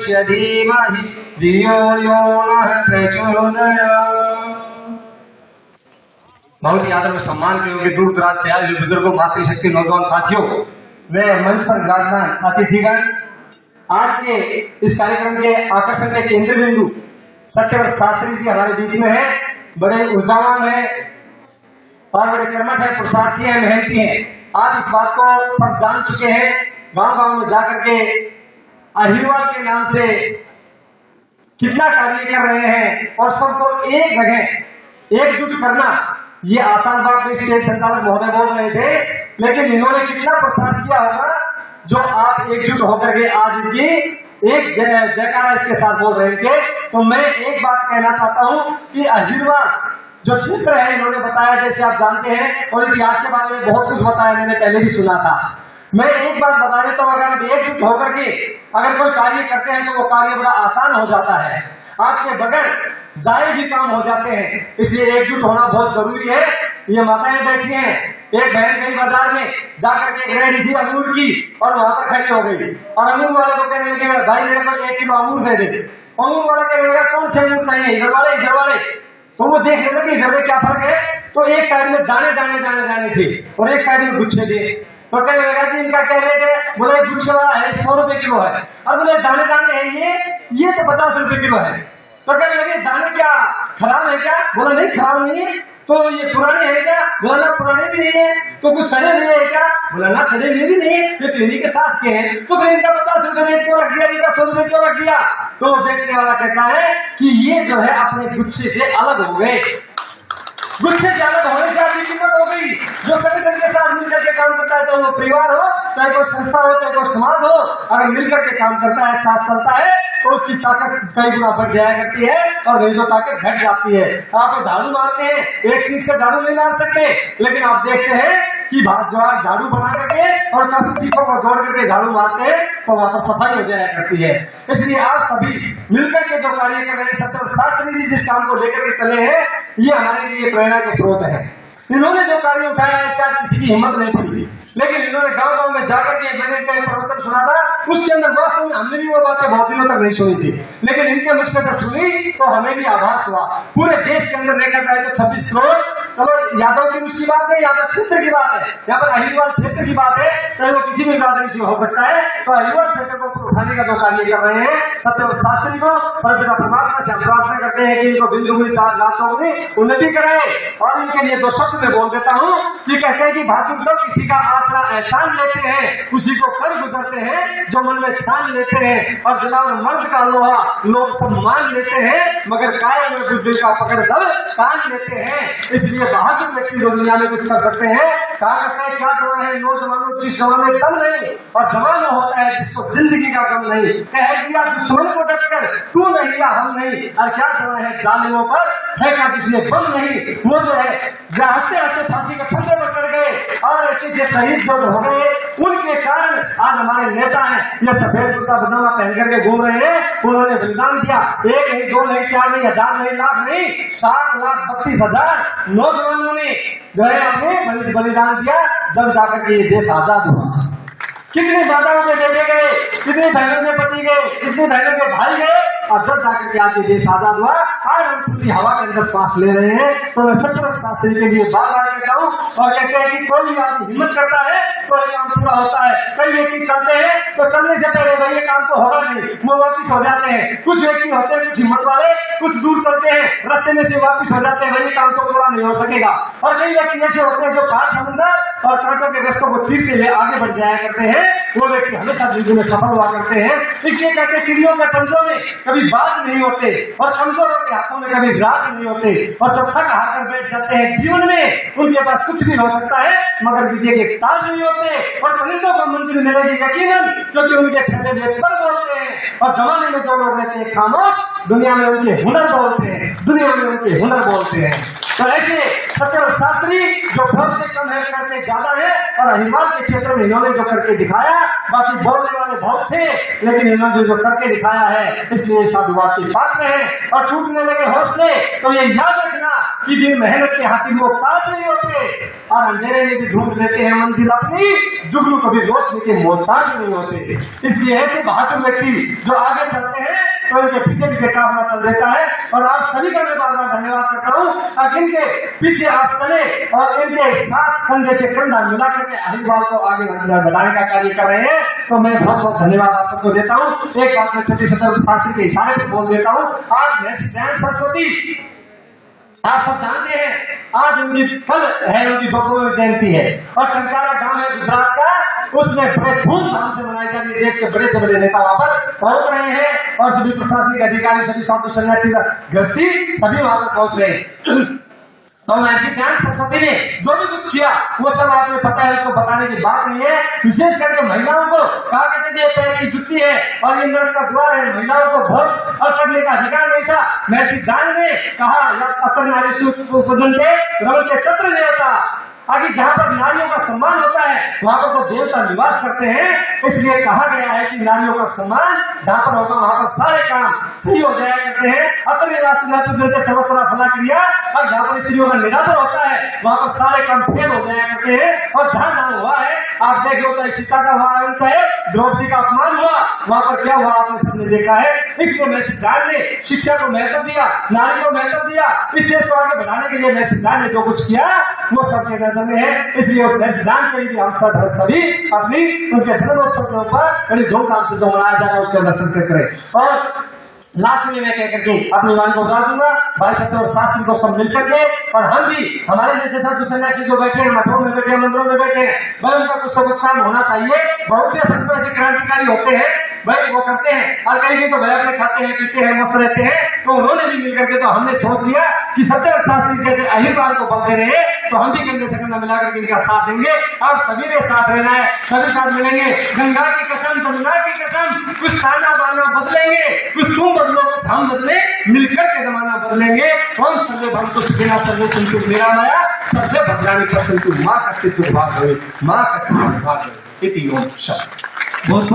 देवस्य धीमहि धियो यो नः प्रचोदयात्। बहुत ही आदर व सम्मान के योग्य दूर दराज से आए हुए बुजुर्गों, मातृशक्ति, नौजवान साथियों, वे मंच पर विराजमान अतिथिगण, आज के इस कार्यक्रम के आकर्षण के केंद्र बिंदु सत्यव्रत शास्त्री जी हमारे बीच में है। बड़े ऊर्जावान है और बड़े कर्मठ है, पुरुषार्थी है, मेहनती है। आज इस बात को सब जान चुके हैं। गांव गांव में जाकर के अहिरवाल के नाम से कितना कार्य कर रहे हैं और सबको एक जगह एकजुट करना ये आसान बात नहीं। स्टेट संचालक महोदय बोल रहे थे, लेकिन इन्होंने कितना प्रसाद किया होगा जो आप एकजुट होकर के आज इसकी एक जयकारा इसके साथ बोल रहे थे। तो मैं एक बात कहना चाहता हूं कि अहिरवाल जो क्षेत्र है, इन्होंने बताया जैसे आप जानते हैं, और इतिहास के बारे में बहुत कुछ बताया, मैंने पहले भी सुना था। मैं एक बात बता देता हूं, अगर एकजुट होकर के अगर कोई कार्य करते हैं तो वो कार्य बड़ा आसान हो जाता है, आपके बगैर जाए भी काम हो जाते हैं। इसलिए एकजुट होना बहुत जरूरी है। ये माताएं बैठी हैं, एक बहन गई बाजार में जाकर के रेडी थी अंगूर की और वहां पर खड़ी हो गई और अंगूर वाले को कहने लगे भाई मेरे को 1 किलो अंगूर दे दे। अंगूर वाला कहने लगा कौन से अंगूर चाहिए, इधर वाले इधर वाले। तो वो देख रहे थे कि इधर में क्या फर्क है। तो एक साइड में दाने दाने दाने दाने थे और एक साइड में गुच्छे थे। तो कहने लगा जी इनका क्या रेट है? बोले गुच्छे वाला है 100 रुपए किलो है, और बोले दाने दाने है ये तो 50 रुपए किलो है। तो कहने लगे दाने क्या खराब है क्या? बोला नहीं खराब नहीं है। तो ये पुराने है क्या? बोला ना पुराने भी नहीं है। तो कुछ सड़े हुए है क्या? बोला ना सड़े हुए भी नहीं है, ये तो इन्हीं के साथ के हैं। तो फिर इनका 50 रुपए रेट क्यों रख दिया, इनका 100 रुपए क्यों रख दिया? तो बेचने वाला कहता है कि ये जो है अपने गुच्छे से अलग हो गए। गुच्छे से अलग होने से आपकी कीमत हो गई। जो संगठन के साथ मिलकर के काम करता है, चाहे वो परिवार हो, चाहे कोई संस्था हो, चाहे कोई समाज हो, अगर मिलकर के काम करता है, साथ चलता है, तो उसकी ताकत कई गुना बढ़ जाया करती है और नहीं तो ताकत घट जाती है। आप झाड़ू मारते हैं, एक सीट से झाड़ू नहीं मार सकते, लेकिन आप देखते हैं कि झाड़ू बना करके और काफी सीखों को जोड़ करके झाड़ू मारते हैं तो वहां पर सफाई हो जाया करती है। इसलिए आप सभी मिलकर के जो कार्य कर रहे हैं, सत्यव्रत शास्त्री जी जिस काम को लेकर के चले हैं, ये हमारे लिए प्रेरणा के स्रोत है। इन्होंने जो कार्य उठाया है शायद किसी की हिम्मत नहीं पड़ी, लेकिन इन्होंने गांव गांव में जाकर के मैंने इनका एक प्रवचन सुना था, उसके अंदर वास्तव में हमने भी वो बातें बहुत दिनों तक नहीं सुनी थी, लेकिन इनके मुख से जब सुनी तो हमें भी आभास हुआ। पूरे देश के अंदर देखा जाए तो 26 करोड़, चलो यादव की उसकी बात है, यहाँ पर क्षेत्र की बात है, यहाँ पर अहिरवाल क्षेत्र की बात है, चाहे वो किसी भी बिरादरी से हो सकता है। तो अहिरवाल क्षेत्र को उठाने का जो कार्य कर रहे हैं सत्यव्रत शास्त्री को, परमपिता परमात्मा से हम प्रार्थना करते हैं कि इनको दिन दुगनी 4 लाख चौगुनी उन्नति कराए। और इनके लिए 2 शब्द में बोल देता हूँ कि कहते हैं कि बहादुर तो किसी का आसरा एहसान लेते हैं, उसी को कर गुजरते हैं जो मन में ठान लेते हैं, और दिलावर मर्द का लोहा लोग सब मान लेते हैं, मगर कायल में कुछ दिल का पकड़ सब कान लेते हैं। इसलिए बहादुर व्यक्ति जो दुनिया में कुछ कर सकते हैं, कहा करता है क्या जवान है नौजवानों जिस जवान में दम नहीं, और जवान होता है जिसको जिंदगी का गम नहीं। कह दिया दुश्मन को डटकर तू नहीं या हम नहीं, और क्या जवान है जालिमों पर फेंका जिसने बम नहीं, वो जो है हंसते हंसते फांसी के फंदे पर चढ़ गए और ऐसे से शहीद जो हो गए। उनके कारण आज हमारे नेता हैं ये सफेद कुर्ता पजामा पहन करके घूम रहे हैं। उन्होंने बलिदान दिया, 1 नहीं 2 नहीं 4 नहीं 1000 नहीं लाख नहीं 7,32,000 नौजवानों ने जो है अपने बलिदान दिया, जब जाकर के ये देश आजाद हुआ। कितनी माताओं के बेटे गए, कितनी बहनों के पति गए, कितनी बहनों के भाई गए, और जब जाकर के आज ये देश आजाद हुआ, आज हम खुली हवा के अंदर सांस ले रहे हैं। तो मैं सत्यव्रत शास्त्री के लिए बार बार कहता हूँ, और कहते हैं कि कोई भी आदमी हिम्मत करता है तो ये काम पूरा होता है। कई व्यक्ति चलते हैं तो चलने से पहले भाई ये काम तो होगा नहीं, वो वापिस हो जाते हैं। कुछ व्यक्ति होते हैं, कुछ हिम्मत वाले, कुछ दूर चलते हैं, रास्ते में से वापिस हो जाते हैं, भाई ये काम तो पूरा नहीं हो सकेगा। और कई व्यक्ति ऐसे होते हैं जो पहाड़ समुद्र और कांटों के रास्तों को चीर के लिए आगे बढ़ जाया करते हैं, वो व्यक्ति हमेशा जिंदगी में सफल हुआ करते हैं। इसलिए कहते हैं चिड़ियों के पंजों में कभी बात नहीं होते और कमजोरों के हाथों में कभी रात नहीं होते, और जब थक हार कर बैठ जाते हैं जीवन में, उनके पास कुछ भी हो सकता है मगर विजय के ताज नहीं होते। और परिंदों को मंजिल मिलेगी यकीनन, क्योंकि उनके खड़े देश पर बोलते हैं। और जमाने में जो लोग रहते हैं खामोश, दुनिया में उनके हुनर बोलते हैं, दुनिया में उनके हुनर बोलते हैं। तो ऐसे सत्यव्रत शास्त्री जो बोलते कम है करते ज्यादा है, और अहिरवाल के क्षेत्र में इन्होंने जो करके दिखाया, बाकी बोलने वाले बहुत थे लेकिन इन्होंने जो करके दिखाया है, इसलिए साधुवाद के पात्र है। और छूटने लगे हौसले तो ये याद रखना कि बिन मेहनत के हाथी लोग साथ नहीं होते, और अंधेरे में भी ढूंढ लेते हैं मंजिल अपनी, जुगनू कभी रोशनी के मोहताज नहीं होते। इसलिए ऐसे बहादुर व्यक्ति जो आगे चलते तो इनके पीछे पीछे काफला चल देता है। और आप सभी का मैं बार बार धन्यवाद करता हूँ, इनके पीछे आप चले और इनके साथ कंधे से कंधा मिला करके अहिलवाल को आगे बढ़ाने का कार्य कर रहे हैं। तो मैं बहुत बहुत धन्यवाद आप सबको देता हूँ। एक बात मैं छोटी शास्त्री के इशारे पर बोल देता हूँ, आज नेक्स्ट सरस्वती आप सब जानते हैं, आज उनकी कल है उनकी 200वीं जयंती है और टंकारा गांव है गुजरात का, उसमें बड़े धूमधाम से मनाई जाती है। देश के बड़े से बड़े नेता वहां पर पहुंच रहे हैं और सभी प्रशासनिक अधिकारी, सभी साधु सन्यासी गृहस्थी सभी वहां पर पहुंच रहे हैं। तो महर्षि दयानंद सरस्वती ने जो भी कुछ किया वो सब आपने पता है, उसको बताने की बात नहीं है। विशेष करके महिलाओं को कहा करते थे पैर की जुत्ती है और ये नर्क का द्वार है, महिलाओं को भोग और करने का अधिकार नहीं था। महर्षि दयानंद ने कहा अतर नारी उपदंते रमते तत्र देवता, आगे जहाँ पर नारियों का सम्मान होता है वहां पर तो देवता निवास करते हैं। इसलिए कहा गया है कि नारियों का सम्मान जहाँ पर होगा वहां पर सारे काम सही हो जाया करते हैं। अतर राष्ट्र सर्वस्वरा फला क्रिया, और जहाँ पर स्त्रियों का निरादर होता है वहां पर सारे काम फेल हो जाया करते हैं। और जहाँ जहाँ हुआ है आप देख लो, चाहे सीता का हुआ, चाहे द्रौपदी का अपमान हुआ, वहां पर क्या हुआ आपने सबने देखा है। इसलिए महर्षि दयानंद ने शिक्षा को महत्व दिया, नारी को महत्व दिया। इस देश को आगे बढ़ाने के लिए महर्षि दयानंद ने जो कुछ किया वो सबके नजर में है। इसलिए उस महर्षि दयानंद के लिए हम सभी अपनी उनके धर्मोत्सव के ऊपर बड़ी धूमधाम से जो मनाया जाएगा उसके दर्शन करें। और लास्ट में मैं कह करके अपनी वाणी को उतार दूंगा, भाई सत्य और शास्त्री को सब मिलकर के, और हम भी हमारे जैसे साधु सन्यासी जो बैठे हैं, मठों में बैठे हैं, मंदिरों में बैठे हैं, भाई उनका कुछ तो कुछ काम होना चाहिए। बहुत से संत ऐसे क्रांतिकारी होते हैं भाई, वो करते हैं और कहीं तो भाई अपने खाते हैं, पीते हैं, मस्त रहते हैं। तो उन्होंने भी मिल करके, तो हमने सोच लिया कि सत्य और शास्त्री जैसे अहिलवाल को बलते रहे तो हम भी कंधे से कंधा मिलाकर इनका साथ देंगे। और सभी ने साथ रहना है, सभी साथ मिलेंगे। गंगा की कसम, जमुना की कसम, कुछ खाना बाना बदलेंगे, कुछ तुम बदलो कुछ हम बदले, मिलकर के जमाना बदलेंगे। हम सर्वे भक्तों से बिना सर्वे संतु मेरा माया सर्वे भद्राणी पर संतु माँ का अस्तित्व भाग हुए, माँ का अस्तित्व भाग हुए। इति ओम शांति। बहुत